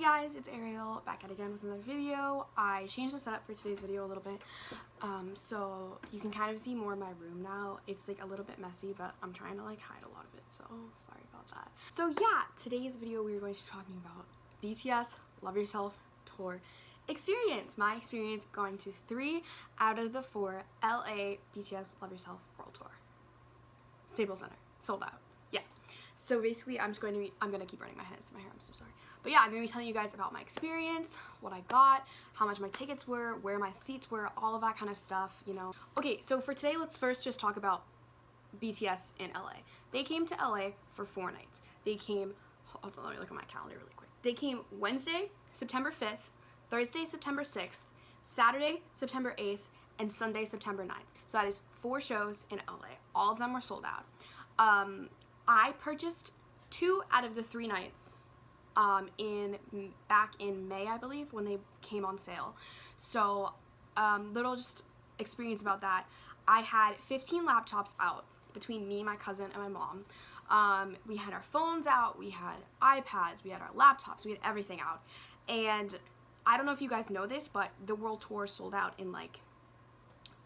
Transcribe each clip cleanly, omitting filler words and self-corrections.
guys, it's Ariel, back at again with another video. I changed the setup for today's video a little bit, so you can kind of see more of my room now. It's like a little bit messy, but I'm trying to like hide a lot of it, so sorry about that. So yeah, today's video we are going to be talking about BTS Love Yourself Tour experience. My experience going to 3 out of the 4 LA BTS Love Yourself World Tour. Staples Center, sold out. Yeah. So basically, I'm gonna keep running my hands to my hair, I'm so sorry. But yeah, I'm gonna be telling you guys about my experience, what I got, how much my tickets were, where my seats were, all of that kind of stuff, you know. Okay, so for today, let's first just talk about BTS in LA. They came to LA for 4 nights. They came, hold on, let me look at my calendar really quick. They came Wednesday, September 5th, Thursday, September 6th, Saturday, September 8th, and Sunday, September 9th. So that is 4 shows in LA. All of them were sold out. I purchased 2 out of the 3 nights back in May, I believe, when they came on sale. So little just experience about that. I had 15 laptops out between me, my cousin, and my mom. We had our phones out, we had iPads, we had our laptops, we had everything out. And I don't know if you guys know this, but the world tour sold out in like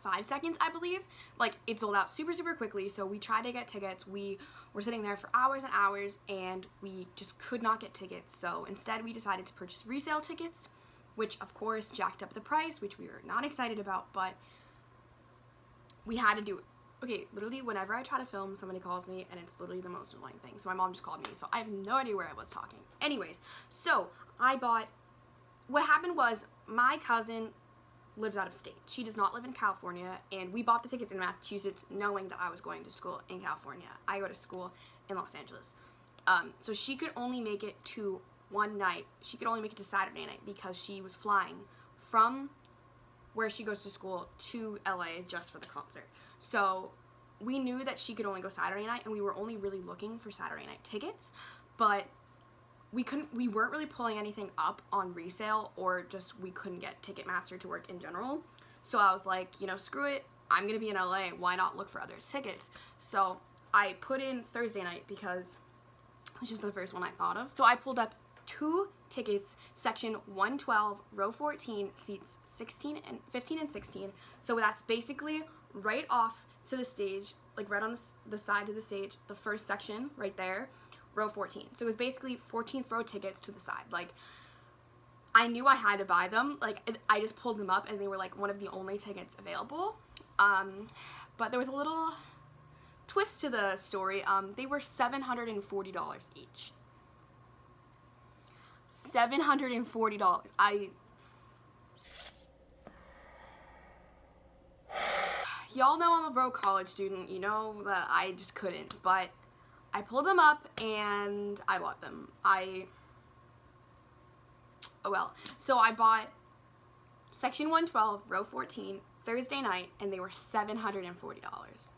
5 seconds, I believe. Like, it sold out super quickly, so we tried to get tickets. We were sitting there for hours and hours, and we just could not get tickets. So instead, we decided to purchase resale tickets, which of course jacked up the price, which we were not excited about, but we had to do it. Okay, literally, whenever I try to film, somebody calls me, and it's literally the most annoying thing. So my mom just called me, so I have no idea where I was talking. Anyways, so what happened was my cousin lives out of state. She does not live in California, and we bought the tickets in Massachusetts knowing that I was going to school in California. I go to school in Los Angeles. So she could only make it to one night. She could only make it to Saturday night because she was flying from where she goes to school to LA just for the concert. So we knew that she could only go Saturday night, and we were only really looking for Saturday night tickets, but we weren't really pulling anything up on resale, or just we couldn't get Ticketmaster to work in general. So I was like, you know, screw it, I'm gonna be in LA, why not look for other tickets? So I put in Thursday night because it was just the first one I thought of. So I pulled up 2 tickets, section 112, row 14, seats 15 and 16. So that's basically right off to the stage, like right on the side of the stage, the first section right there, row 14. So it was basically 14th row tickets to the side. Like, I knew I had to buy them. Like, I just pulled them up, and they were like one of the only tickets available. But there was a little twist to the story. They were $740 each. $740. Y'all know I'm a broke college student. You know that I just couldn't, but I pulled them up and I bought them. So I bought section 112, row 14, Thursday night, and they were $740.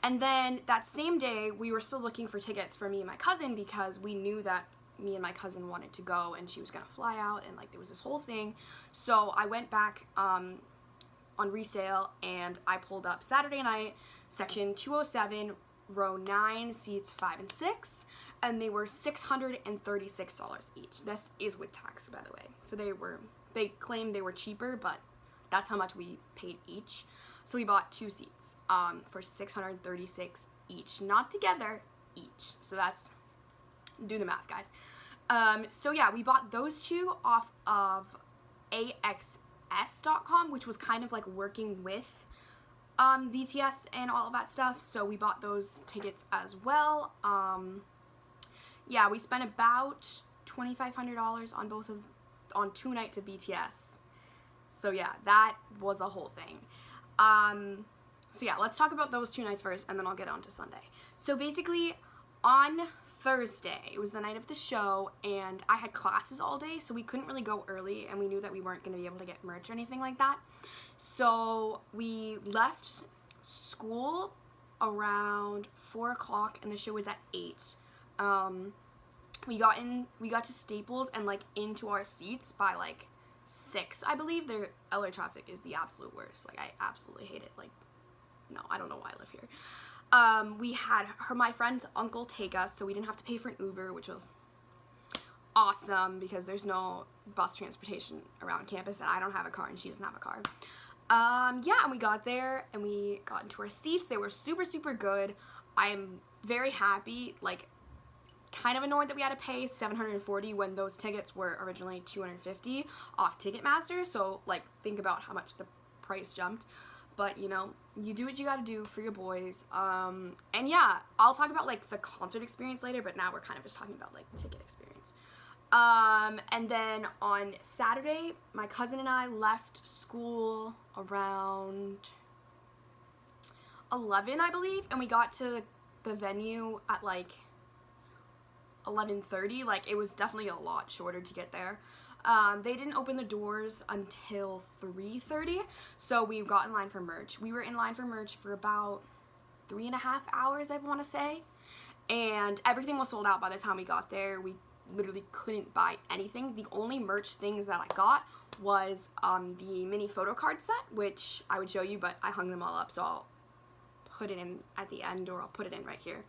And then that same day, we were still looking for tickets for me and my cousin because we knew that me and my cousin wanted to go, and she was gonna fly out, and like there was this whole thing. So I went back on resale, and I pulled up Saturday night, section 207, row 9, seats 5 and 6, and they were $636 each. This is with tax, by the way. So they claimed they were cheaper, but that's how much we paid each. So we bought 2 seats for $636 each, not together, each. So that's, do the math, guys. So yeah, we bought those 2 off of AXS.com, which was kind of like working with BTS and all of that stuff, so we bought those tickets as well. Yeah, we spent about $2,500 on 2 nights of BTS. So yeah, that was a whole thing. So yeah, let's talk about those 2 nights first, and then I'll get on to Sunday. So basically, on Thursday, it was the night of the show, and I had classes all day, so we couldn't really go early, and we knew that we weren't going to be able to get merch or anything like that. So we left school around 4 o'clock, and the show was at 8. We got to Staples and like into our seats by like 6, I believe. Their LA traffic is the absolute worst. Like, I absolutely hate it. Like, no, I don't know why I live here. We had my friend's uncle take us, so we didn't have to pay for an Uber, which was awesome because there's no bus transportation around campus, and I don't have a car and she doesn't have a car. Yeah, and we got there and we got into our seats. They were super, super good. I am very happy, like, kind of annoyed that we had to pay $740 when those tickets were originally $250 off Ticketmaster, so, like, think about how much the price jumped. But, you know, you do what you gotta do for your boys. And yeah, I'll talk about, like, the concert experience later, but now we're kind of just talking about, like, the ticket experience. And then on Saturday, my cousin and I left school around 11, I believe, and we got to the venue at, like, 11:30. Like, it was definitely a lot shorter to get there. They didn't open the doors until 3:30, so we got in line for merch. We were in line for merch for about 3.5 hours, I want to say, and everything was sold out by the time we got there. We literally couldn't buy anything. The only merch things that I got was the mini photo card set, which I would show you, but I hung them all up, so I'll put it in at the end, or I'll put it in right here.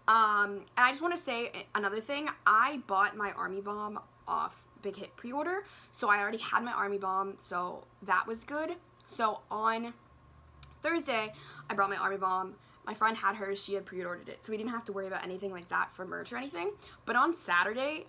And I just want to say another thing. I bought my Army Bomb off Big Hit pre-order, so I already had my Army Bomb, so that was good. So on Thursday, I brought my Army Bomb. My friend had hers, she had pre-ordered it, so we didn't have to worry about anything like that for merch or anything. But on Saturday,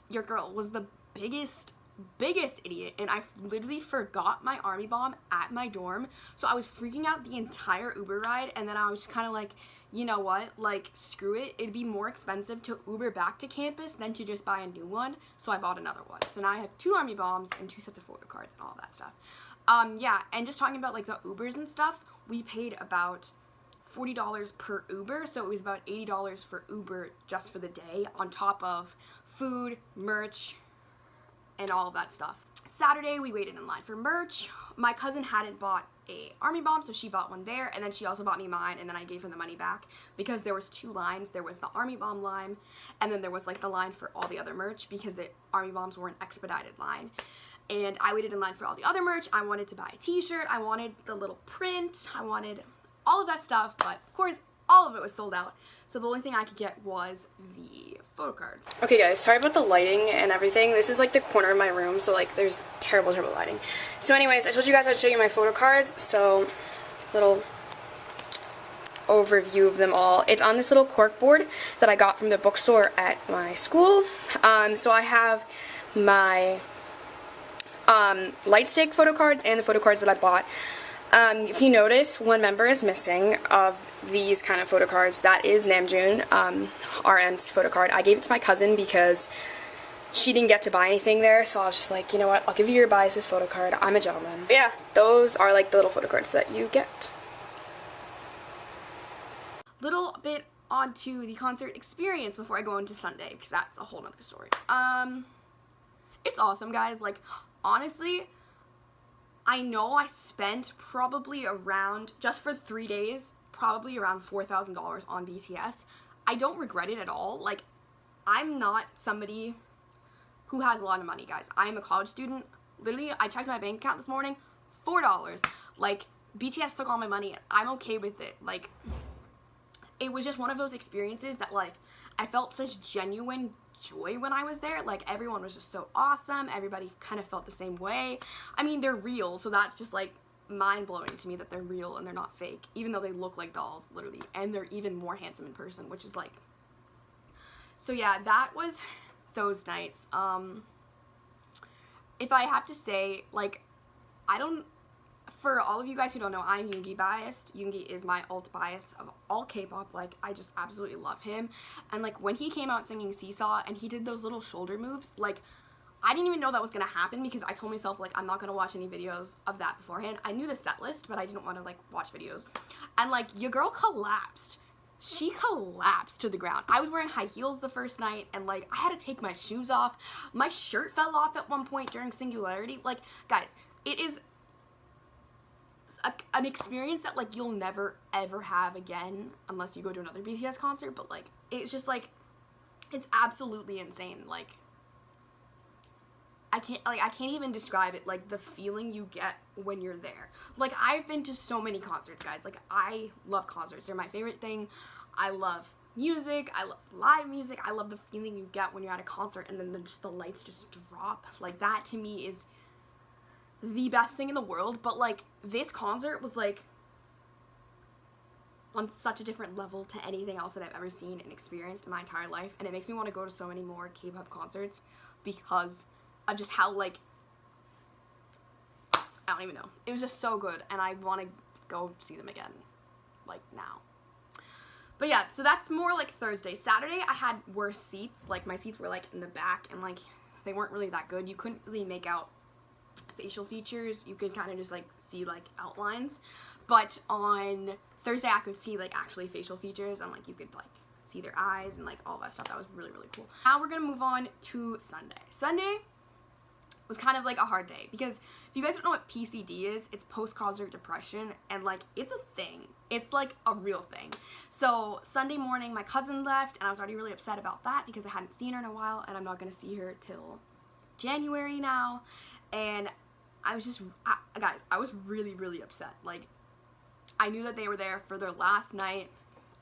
your girl was the biggest idiot, and I literally forgot my Army Bomb at my dorm, so I was freaking out the entire Uber ride, and then I was just kind of like, you know what, like, screw it, it'd be more expensive to Uber back to campus than to just buy a new one, so I bought another one. So now I have 2 Army Bombs and 2 sets of photo cards and all that stuff. Yeah, and just talking about, like, the Ubers and stuff, we paid about $40 per Uber, so it was about $80 for Uber just for the day, on top of food, merch, and all of that stuff. Saturday, we waited in line for merch. My cousin hadn't bought a Army Bomb, so she bought one there, and then she also bought me mine, and then I gave her the money back because there was 2 lines. There was the Army Bomb line, and then there was, like, the line for all the other merch because the Army Bombs were an expedited line. And I waited in line for all the other merch. I wanted to buy a t-shirt. I wanted the little print. I wanted all of that stuff, but of course, all of it was sold out. So the only thing I could get was the photo cards. Okay guys, sorry about the lighting and everything. This is like the corner of my room, so like there's terrible lighting. So anyways, I told you guys I'd show you my photo cards, so little overview of them all. It's on this little cork board that I got from the bookstore at my school. So I have my light stick photo cards and the photo cards that I bought. If you notice, one member is missing of these kind of photo cards. That is Namjoon, RM's photo card. I gave it to my cousin because she didn't get to buy anything there, so I was just like, you know what, I'll give you your biases photo card. I'm a gentleman. But yeah, those are like the little photo cards that you get. Little bit onto the concert experience before I go into Sunday, because that's a whole nother story. It's awesome, guys. Like, honestly, I know I spent probably around, just for 3 days, probably around $4,000 on BTS. I don't regret it at all. Like, I'm not somebody who has a lot of money, guys. I'm a college student. Literally, I checked my bank account this morning, $4. Like, BTS took all my money. I'm okay with it. Like, it was just one of those experiences that, like, I felt such genuine joy when I was there. Like, everyone was just so awesome. Everybody kind of felt the same way. I mean, they're real, so that's just, like, mind-blowing to me that they're real and they're not fake, even though they look like dolls, literally, and they're even more handsome in person, which is, like, so yeah, that was those nights. If I have to say, like, for all of you guys who don't know, I'm Yoongi biased. Yoongi is my alt bias of all K-pop. Like, I just absolutely love him. And, like, when he came out singing Seesaw and he did those little shoulder moves, like, I didn't even know that was gonna happen because I told myself, like, I'm not gonna watch any videos of that beforehand. I knew the set list, but I didn't want to, like, watch videos. And, like, your girl collapsed. She collapsed to the ground. I was wearing high heels the first night, and, like, I had to take my shoes off. My shirt fell off at one point during Singularity. Like, guys, it is an experience that, like, you'll never ever have again unless you go to another BTS concert. But, like, it's just, like, it's absolutely insane. Like, I can't even describe it, like the feeling you get when you're there. Like, I've been to so many concerts, guys. Like, I love concerts. They're my favorite thing. I love music. I love live music. I love the feeling you get when you're at a concert and then just the lights just drop. Like, that to me is the best thing in the world. But like, this concert was like on such a different level to anything else that I've ever seen and experienced in my entire life, and it makes me want to go to so many more K-pop concerts because of just how, like, I don't even know. It was just so good, and I want to go see them again, like, now. But yeah, so that's more like Thursday. Saturday, I had worse seats. Like, my seats were, like, in the back, and, like, they weren't really that good. You couldn't really make out facial features. You could kind of just, like, see, like, outlines. But on Thursday, I could see, like, actually facial features, and, like, you could, like, see their eyes and, like, all that stuff. That was really, really cool. Now we're gonna move on to Sunday. Sunday was kind of like a hard day because if you guys don't know what PCD is, it's post-concert depression, and like, it's a thing. It's like a real thing. So Sunday morning, my cousin left, and I was already really upset about that because I hadn't seen her in a while, and I'm not gonna see her till January now. And I was just, guys, I was really, really upset. Like, I knew that they were there for their last night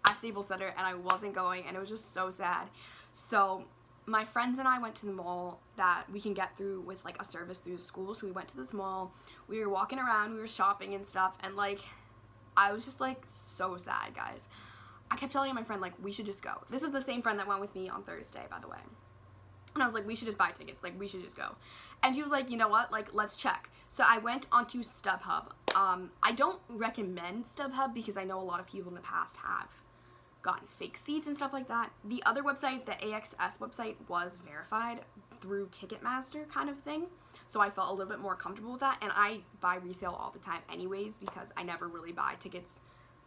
at Staples Center, and I wasn't going, and it was just so sad. So my friends and I went to the mall that we can get through with, like, a service through the school. So we went to this mall, we were walking around, we were shopping and stuff, and, like, I was just, like, so sad, guys. I kept telling my friend, like, we should just go. This is the same friend that went with me on Thursday, by the way. And I was like, we should just buy tickets, like, we should just go. And she was like, you know what, like, let's check. So I went onto StubHub. I don't recommend StubHub because I know a lot of people in the past have gotten fake seats and stuff like that. The other website, the AXS website, was verified through Ticketmaster kind of thing, so I felt a little bit more comfortable with that. And I buy resale all the time anyways because I never really buy tickets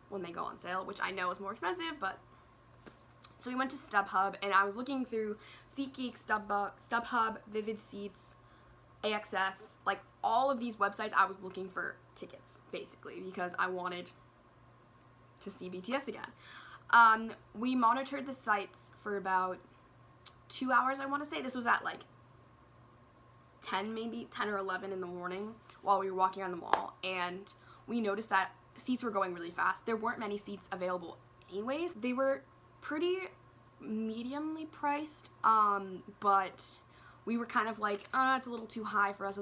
when they go on sale, which I know is more expensive. But so we went to StubHub, and I was looking through SeatGeek, StubHub, Vivid Seats, AXS, like all of these websites. I was looking for tickets basically because I wanted to see BTS again. We monitored the sites for about 2 hours, I want to say. This was at like 10 or 11 in the morning while we were walking around the mall, and we noticed that seats were going really fast. There weren't many seats available anyways. They were pretty mediumly priced, but we were kind of like, it's a little too high for us,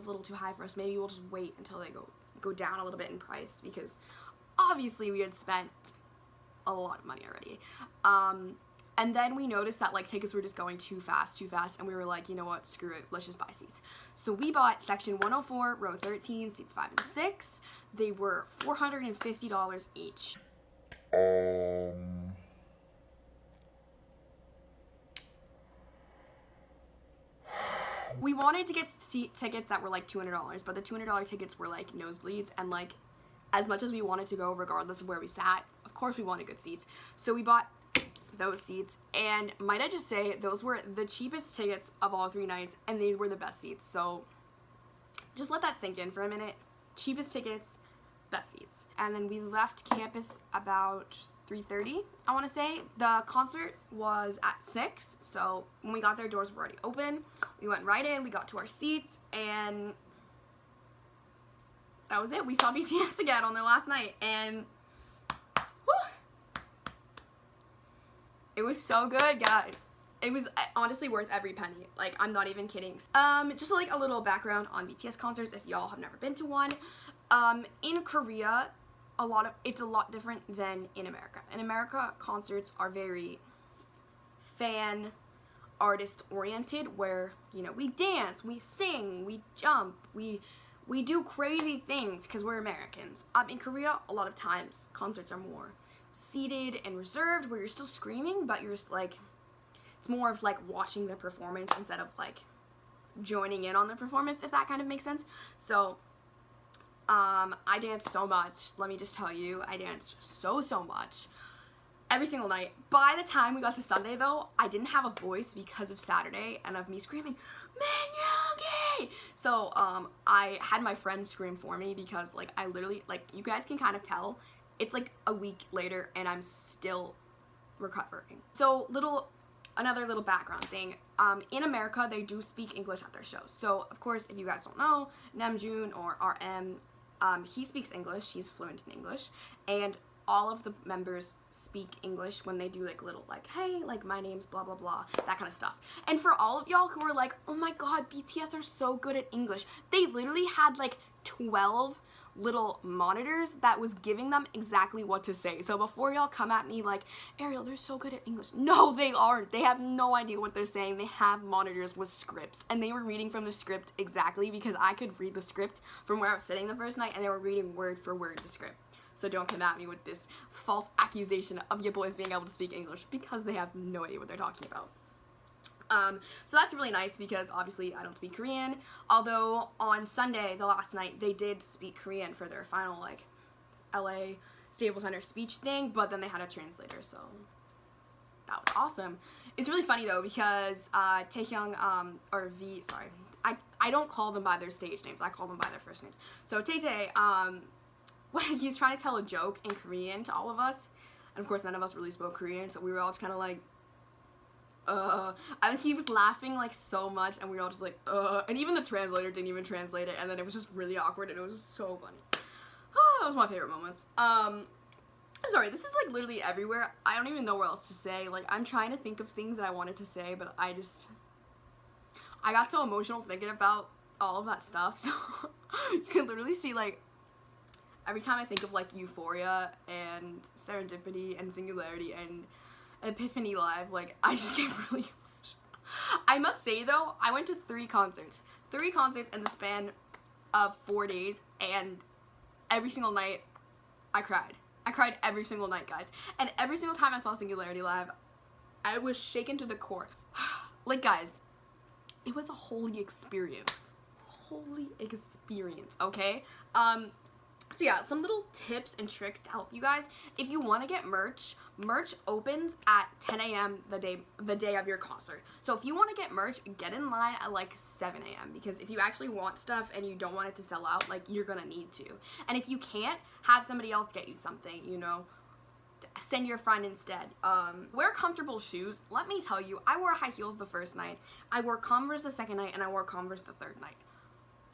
maybe we'll just wait until they go down a little bit in price, because obviously we had spent a lot of money already. And then we noticed that, like, tickets were just going too fast, and we were like, you know what, screw it, let's just buy seats. So we bought section 104, row 13, seats 5 and 6. They were $450 each. We wanted to get seat tickets that were like $200, but the $200 tickets were like nosebleeds, and like, as much as we wanted to go regardless of where we sat, of course we wanted good seats. So we bought those seats, and might I just say, those were the cheapest tickets of all 3 nights, and they were the best seats. So just let that sink in for a minute. Cheapest tickets, best seats. And then we left campus about 3:30, I want to say. The concert was at 6, so when we got there, doors were already open. We went right in, we got to our seats, and that was it. We saw BTS again on their last night, and whew, it was so good, guys. It was honestly worth every penny. Like, I'm not even kidding. Just like a little background on BTS concerts if y'all have never been to one. In Korea, it's a lot different than in America. In America, concerts are very fan artist oriented, where, you know, we dance, we sing, we jump, we do crazy things because we're Americans. In Korea, a lot of times concerts are more seated and reserved, where you're still screaming, but you're just like, it's more of like watching the performance instead of like joining in on the performance, if that kind of makes sense. So I danced so much. Let me just tell you, I danced so much every single night. By the time we got to Sunday, though, I didn't have a voice because of Saturday and of me screaming, "Manyogi!" So I had my friend scream for me, because like, I literally, like, you guys can kind of tell, it's like a week later and I'm still recovering. So little another little background thing. In America, they do speak English at their shows. So, of course, if you guys don't know, Namjoon or RM, he speaks English. He's fluent in English. And all of the members speak English when they do like little like, hey, like my name's blah blah blah, that kind of stuff. And for all of y'all who are like, oh my god, BTS are so good at English, they literally had like 12 little monitors that was giving them exactly what to say. So before y'all come at me like, Ariel, they're so good at English. No, they aren't. They have no idea what they're saying. They have monitors with scripts, and they were reading from the script exactly because I could read the script from where I was sitting the first night, and they were reading word for word the script. So don't come at me with this false accusation of your boys being able to speak English, because they have no idea what they're talking about. So that's really nice because obviously I don't speak Korean, although on Sunday, the last night, they did speak Korean for their final like LA Staples Center speech thing, but then they had a translator, so that was awesome. It's really funny though because Taehyung, or V, sorry, I don't call them by their stage names, I call them by their first names. So Tay, when he's trying to tell a joke in Korean to all of us, and of course none of us really spoke Korean, so we were all just kind of like, I mean, he was laughing like so much, and we were all just like, and even the translator didn't even translate it, and then it was just really awkward, and it was so funny. That was my favorite moments. I'm sorry, this is like literally everywhere. I don't even know what else to say. Like, I'm trying to think of things that I wanted to say, but I got so emotional thinking about all of that stuff, so you can literally see like, every time I think of like Euphoria and Serendipity and Singularity and Epiphany Live, like, I just get really emotional. I must say though, I went to 3 concerts in the span of 4 days, and every single night I cried every single night, guys, and every single time I saw Singularity Live, I was shaken to the core. Like, guys, it was a holy experience, okay? So yeah, some little tips and tricks to help you guys. If you want to get merch opens at 10 a.m. the day of your concert. So if you want to get merch, get in line at like 7 a.m. because if you actually want stuff and you don't want it to sell out, like, you're gonna need to. And if you can't, have somebody else get you something, you know? Send your friend instead. Wear comfortable shoes. Let me tell you, I wore high heels the first night, I wore Converse the second night, and I wore Converse the third night.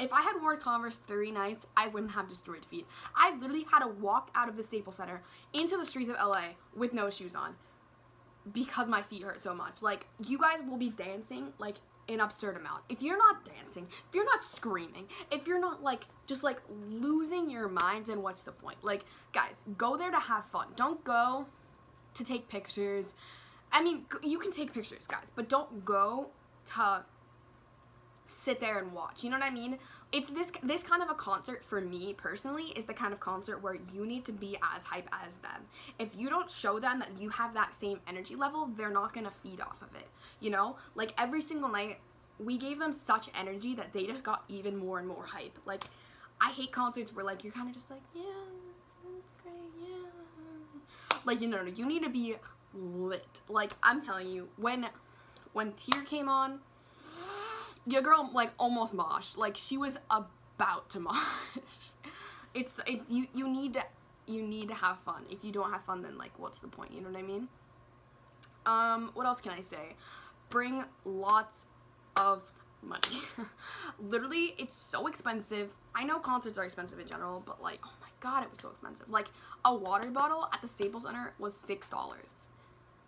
If I had worn Converse 3 nights, I wouldn't have destroyed feet. I literally had to walk out of the Staples Center into the streets of LA with no shoes on because my feet hurt so much. Like, you guys will be dancing like an absurd amount. If you're not dancing, if you're not screaming, if you're not like just like losing your mind, then what's the point? Like, guys, go there to have fun. Don't go to take pictures. I mean, you can take pictures, guys, but don't go to sit there and watch, you know what I mean? It's this kind of a concert, for me personally, is the kind of concert where you need to be as hype as them. If you don't show them that you have that same energy level, they're not gonna feed off of it, you know? Like, every single night we gave them such energy that they just got even more and more hype. Like, I hate concerts where like you're kind of just like, yeah, it's great, yeah, like, you know, you need to be lit. Like, I'm telling you, when Tear came on, your girl, like, almost moshed. Like, she was about to mosh. You need to have fun. If you don't have fun, then, like, what's the point? You know what I mean? What else can I say? Bring lots of money. Literally, it's so expensive. I know concerts are expensive in general, but, like, oh my god, it was so expensive. Like, a water bottle at the Staples Center was $6.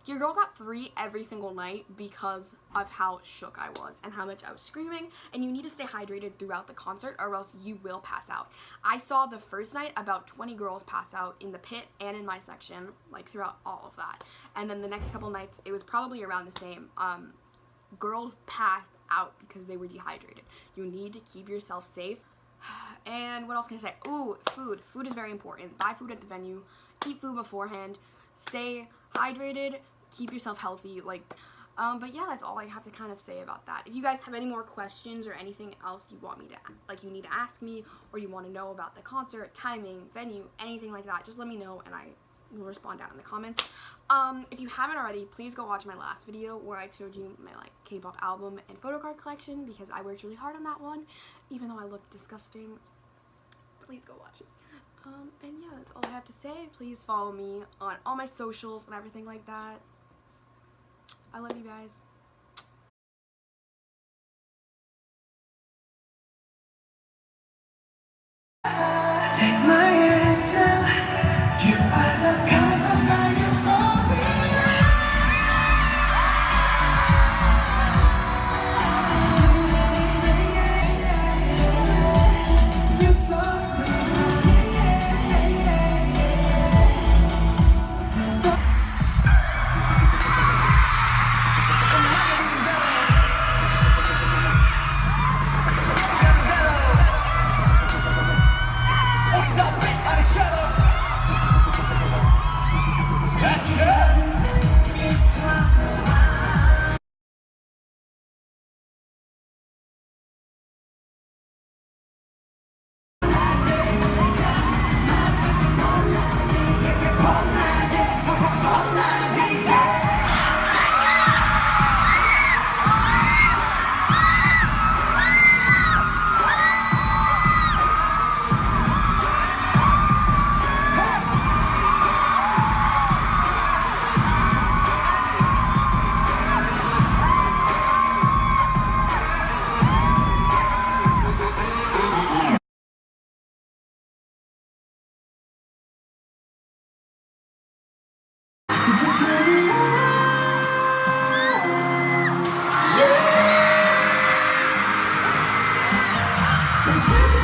Your girl got 3 every single night because of how shook I was and how much I was screaming, and you need to stay hydrated throughout the concert or else you will pass out. I saw the first night about 20 girls pass out in the pit and in my section, like, throughout all of that. And then the next couple nights, it was probably around the same. Girls passed out because they were dehydrated. You need to keep yourself safe. And what else can I say? Ooh, food. Food is very important. Buy food at the venue. Eat food beforehand. Stay hydrated. Keep yourself healthy, like, but yeah, that's all I have to kind of say about that. If you guys have any more questions or anything else you want me to, like, you need to ask me, or you want to know about the concert, timing, venue, anything like that, just let me know, and I will respond down in the comments. If you haven't already, please go watch my last video where I showed you my, like, K-pop album and photo card collection, because I worked really hard on that one, even though I look disgusting. Please go watch it. And yeah, that's all I have to say. Please follow me on all my socials and everything like that. I love you guys. Take my hands now. You are the cause of my euphoria. Just let me know. Yeah.